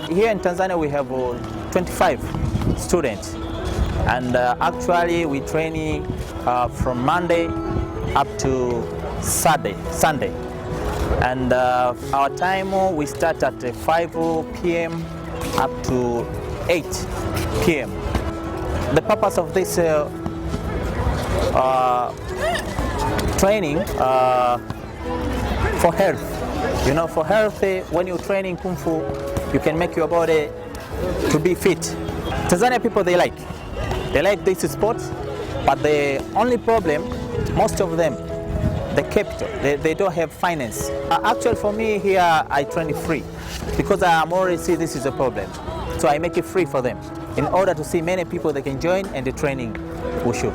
Here in Tanzania we have 25 students, and actually we training from Monday up to Sunday. And our time we start at 5 p.m. up to 8 p.m. The purpose of this training for health. You know, for health, when you're training Kung Fu, you can make your body to be fit. Tanzania people, they like this sport, but the only problem, most of them, the capital, they don't have finance. Actually, for me here, I train free because I'm already see this is a problem. So I make it free for them in order to see many people that can join and the training wushu.